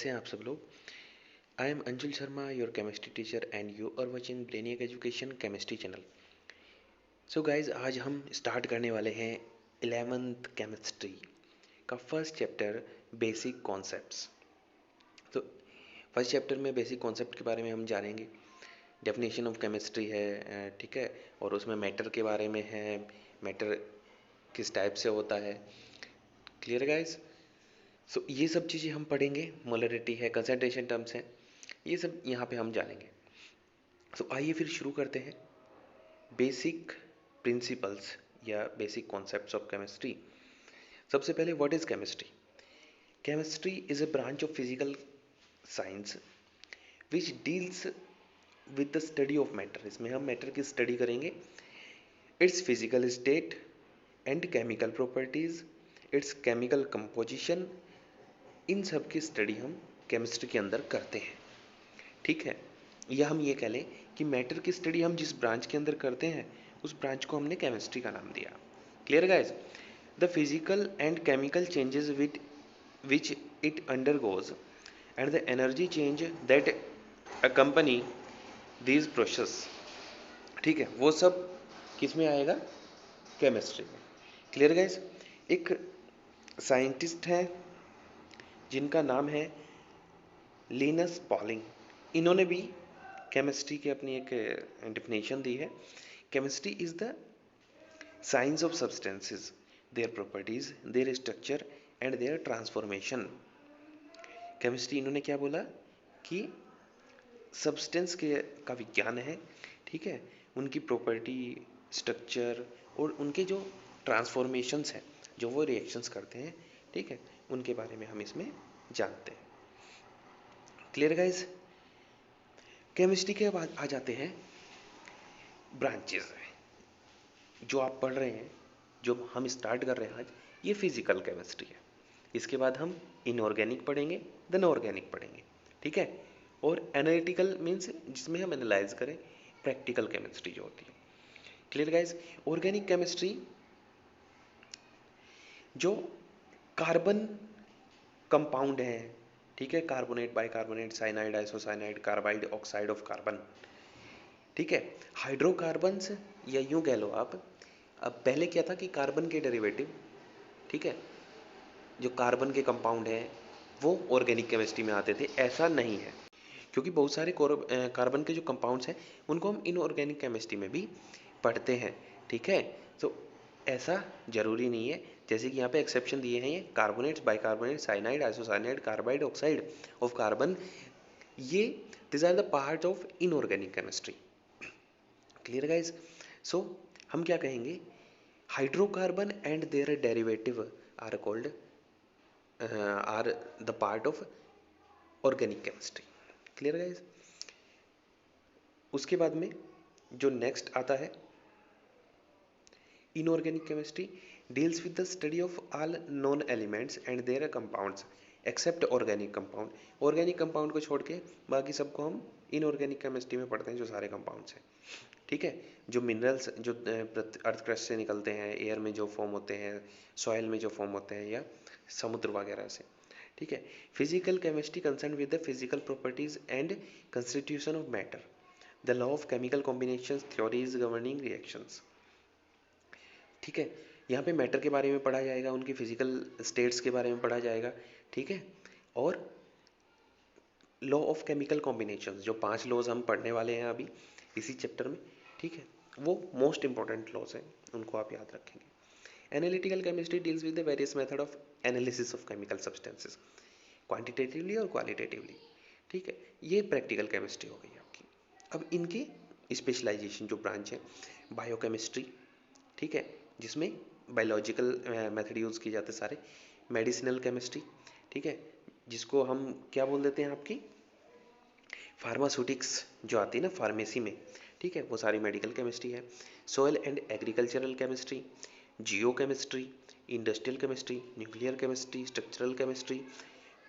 कैसे हैं आप सब लोग। I am Anjul Sharma, your chemistry teacher and you are watching Brainiac education chemistry channel. So guys, आज हम स्टार्ट करने वाले हैं 11th केमिस्ट्री का फर्स्ट चैप्टर, बेसिक कॉन्सेप्ट्स। तो फर्स्ट चैप्टर में बेसिक कॉन्सेप्ट के बारे में हम जानेंगे। डेफिनेशन ऑफ केमिस्ट्री है, ठीक है, और उसमें मैटर के बारे में है, मैटर किस टाइप से होता है। Clear guys? सो ये सब चीज़ें हम पढ़ेंगे। मोलरिटी है, कंसंट्रेशन टर्म्स हैं, ये सब यहाँ पे हम जानेंगे। सो आइए फिर शुरू करते हैं। बेसिक प्रिंसिपल्स या बेसिक कॉन्सेप्ट्स ऑफ केमिस्ट्री। सबसे पहले, what is chemistry? Chemistry is a branch of physical science which deals with the study of matter. इसमें हम मैटर की स्टडी करेंगे, its physical state and chemical properties, its chemical composition, इन सब की study हम केमिस्ट्री के अंदर करते हैं। ठीक है, या हम ये कह लें कि मैटर की स्टडी हम जिस ब्रांच के अंदर करते हैं उस ब्रांच को हमने केमिस्ट्री का नाम दिया। Clear guys? The physical and chemical changes with which it undergoes and the energy change that accompany these process. ठीक है, वो सब किस में आएगा? केमिस्ट्री में। Clear guys? एक साइंटिस्ट हैं जिनका नाम है लिनस पॉलिंग। इन्होंने भी केमिस्ट्री की अपनी एक डेफिनेशन दी है। Chemistry is the science of substances, their properties, their structure and their transformation. Chemistry इन्होंने क्या बोला कि सब्सटेंस के का विज्ञान है, ठीक है, उनकी प्रॉपर्टी, स्ट्रक्चर और उनके जो ट्रांसफॉर्मेशंस हैं, जो वो रिएक्शंस करते हैं, ठीक है, उनके बारे में हम इसमें जानते हैं। Clear guys? केमिस्ट्री के बाद आ जाते हैं ब्रांचेस। जो आप पढ़ रहे हैं, जो हम स्टार्ट कर रहे हैं आज, ये फिजिकल केमिस्ट्री है। इसके बाद हम इनऑर्गेनिक पढ़ेंगे, देन ऑर्गेनिक पढ़ेंगे, ठीक है, और एनालिटिकल मीन्स जिसमें हम एनालाइज करें, प्रैक्टिकल केमिस्ट्री जो होती है। Clear guys? ऑर्गेनिक केमिस्ट्री जो कार्बन कंपाउंड है, ठीक है, carbonate, bicarbonate, cyanide, isocyanide, carbide, oxide of carbon, ठीक है, हाइड्रोकार्बन्स, या यूं कह लो आप। अब पहले क्या था कि कार्बन के डेरिवेटिव, ठीक है, जो कार्बन के कंपाउंड हैं वो ऑर्गेनिक केमिस्ट्री में आते थे। ऐसा नहीं है, क्योंकि बहुत सारे कार्बन के जो कंपाउंड्स हैं उनको हम इनऑर्गेनिक केमिस्ट्री में भी पढ़ते हैं, ठीक है। तो ऐसा जरूरी नहीं है, जैसे कि यहाँ पे एक्सेप्शन दिए हैं ये carbonates, bicarbonate, cyanide, isocyanide, carbide, oxide of carbon, ये this are the part of inorganic chemistry. Clear guys? So हम क्या कहेंगे? Hydrocarbon and their derivative are called are the part of organic chemistry. Clear guys? उसके बाद में जो next आता है, inorganic chemistry deals with the study of all non elements and their compounds except organic compound. Organic compound को छोड़ के बाकी सबको हम इनऑर्गेनिक केमिस्ट्री में पढ़ते हैं, जो सारे कंपाउंड्स हैं, ठीक है, जो मिनरल्स जो अर्थ क्रस्ट से निकलते हैं, एयर में जो फॉर्म होते हैं, सॉइल में जो फॉर्म होते हैं, या समुद्र वगैरह से, ठीक है। Physical chemistry concern with the physical properties and constitution of matter, the law of chemical combinations, theories governing reactions, ठीक है। यहाँ पे मैटर के बारे में पढ़ा जाएगा, उनकी फिजिकल स्टेट्स के बारे में पढ़ा जाएगा, ठीक है, और लॉ ऑफ केमिकल कॉम्बिनेशंस, जो 5 लॉज हम पढ़ने वाले हैं अभी इसी चैप्टर में, ठीक है, वो मोस्ट इंपॉर्टेंट लॉज हैं, उनको आप याद रखेंगे। Analytical chemistry deals with the various method of analysis of chemical substances, quantitatively और क्वालिटेटिवली, ठीक है। ये प्रैक्टिकल केमिस्ट्री हो गई आपकी। अब इनकी स्पेशलाइजेशन जो ब्रांच है, बायोकेमिस्ट्री, ठीक है, जिसमें बायोलॉजिकल मेथड यूज़ किए जाते सारे। मेडिसिनल केमिस्ट्री, ठीक है, जिसको हम क्या बोल देते हैं आपकी फार्मास्यूटिक्स जो आती है ना फार्मेसी में, ठीक है, वो सारी मेडिकल केमिस्ट्री है। Soil and agricultural chemistry, geochemistry, industrial chemistry, nuclear chemistry, structural chemistry,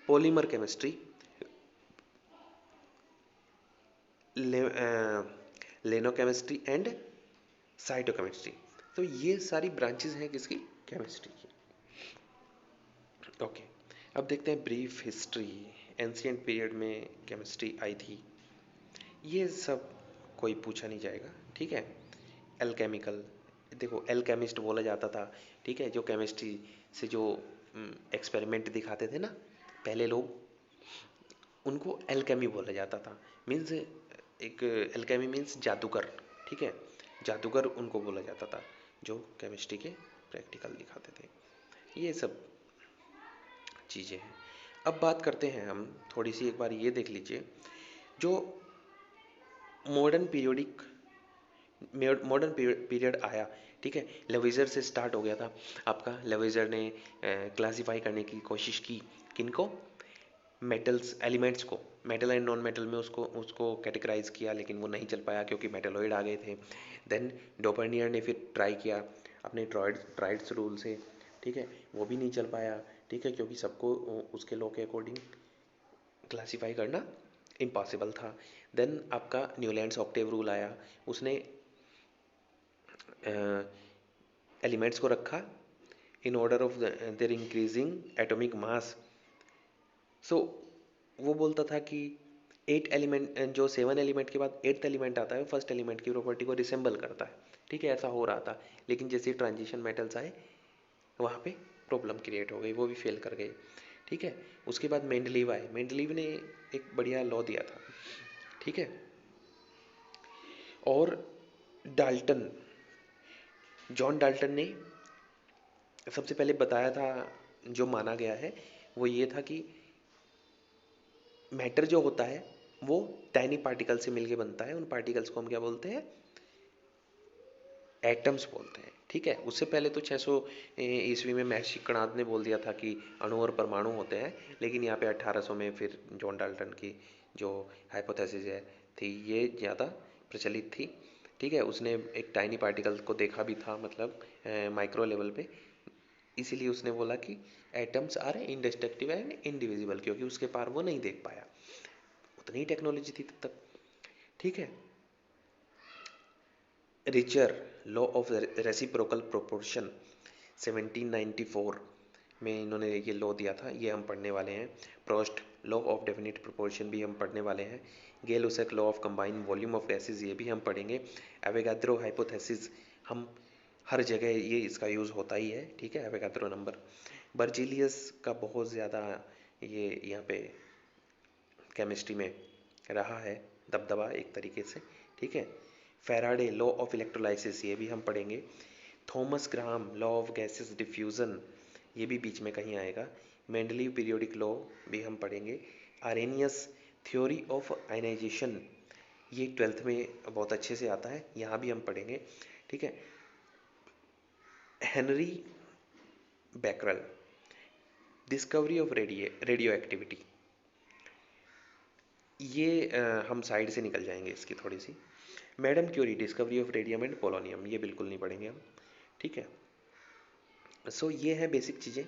polymer chemistry, लेनोकेमिस्ट्री एंड साइटोकेमिस्ट्री। तो ये सारी ब्रांचेस हैं किसकी? केमिस्ट्री की। ओके, अब देखते हैं ब्रीफ हिस्ट्री एंशियंट पीरियड में केमिस्ट्री आई थी, ये सब कोई पूछा नहीं जाएगा, ठीक है। एल्केमिकल, देखो एल्केमिस्ट बोला जाता था, ठीक है, जो केमिस्ट्री से जो एक्सपेरिमेंट दिखाते थे ना पहले लोग, उनको एल्केमी बोला जाता था। मीन्स एक एल्केमी मीन्स जादूगर, ठीक है, जादूगर उनको बोला जाता था जो केमिस्ट्री के प्रैक्टिकल दिखाते थे। ये सब चीज़ें हैं। अब बात करते हैं हम थोड़ी सी, एक बार ये देख लीजिए जो मॉडर्न पीरियोडिक मॉडर्न पीरियड आया, ठीक है, लेविजर से स्टार्ट हो गया था आपका। लेविजर ने क्लासिफाई करने की कोशिश की, किनको, मेटल्स एलिमेंट्स को, मेटल एंड नॉन मेटल में उसको उसको कैटेगराइज किया, लेकिन वो नहीं चल पाया क्योंकि मेटलॉइड आ गए थे। देन डोपर्नियर ने फिर ट्राई किया अपने ट्राइड्स रूल से, ठीक है, वो भी नहीं चल पाया, ठीक है, क्योंकि सबको उसके लॉ के अकॉर्डिंग क्लासिफाई करना इम्पॉसिबल था। देन आपका न्यूलैंड्स ऑक्टेव रूल आया, उसने एलिमेंट्स को रखा in order of their increasing atomic mass. So वो बोलता था कि 8 एलिमेंट, जो 7 एलिमेंट के बाद 8th एलिमेंट आता है, फर्स्ट एलिमेंट की प्रॉपर्टी को रिसेंबल करता है, ठीक है, ऐसा हो रहा था। लेकिन जैसे ट्रांजिशन मेटल्स आए वहाँ पे प्रॉब्लम क्रिएट हो गई, वो भी फेल कर गए, ठीक है। उसके बाद मेंडलीव आए, मेंडलीव ने एक बढ़िया लॉ दिया था, ठीक है। और डाल्टन, जॉन डाल्टन ने सबसे पहले बताया था, जो माना गया है वो ये था कि मैटर जो होता है वो टाइनी पार्टिकल से मिलके बनता है। उन पार्टिकल्स को हम क्या बोलते हैं, एटम्स बोलते हैं, ठीक है। उससे पहले तो 600 ईस्वी में महर्षि कणाद ने बोल दिया था कि अणु और परमाणु होते हैं, लेकिन यहाँ पे 1800 में फिर जॉन डाल्टन की जो हाइपोथेसिस है थी ये ज़्यादा प्रचलित थी, ठीक है। उसने एक टाइनी पार्टिकल को देखा भी था, मतलब माइक्रो लेवल पे, इसीलिए उसने बोला कि एटम्स आर इंडेस्ट्रक्टिव एंड इंडिविजिबल, क्योंकि उसके पार वो नहीं देख पाया, उतनी ही टेक्नोलॉजी थी तब तक, ठीक है। Richter, law of reciprocal proportion 1794 में इन्होंने ये लॉ दिया था, ये हम पढ़ने वाले हैं। Proust, law of definite proportion भी हम पढ़ने वाले हैं। Gay Lussac law of combined volume of gases, ये भी हम पढ़ेंगे। एवोगाद्रो हाइपोथेसिस, हम हर जगह ये इसका यूज़ होता ही है, ठीक है, एवोगाद्रो नंबर। बर्जीलियस का बहुत ज़्यादा ये यहाँ पे केमिस्ट्री में रहा है दबदबा एक तरीके से, ठीक है। फैराडे, लॉ ऑफ इलेक्ट्रोलाइसिस, ये भी हम पढ़ेंगे। Thomas Graham, law of gases diffusion, ये भी बीच में कहीं आएगा। मेंडलीव पीरियोडिक लॉ भी हम पढ़ेंगे। आरेनियस, थ्योरी ऑफ आयनाइजेशन, ये 12th में बहुत अच्छे से आता है, यहाँ भी हम पढ़ेंगे, ठीक है। Henri Becquerel, discovery of radioactivity, ये हम साइड से निकल जाएंगे इसकी थोड़ी सी। Madam Curie, discovery of radium and polonium, ये बिल्कुल नहीं पढ़ेंगे हम, ठीक है। सो ये है बेसिक चीज़ें।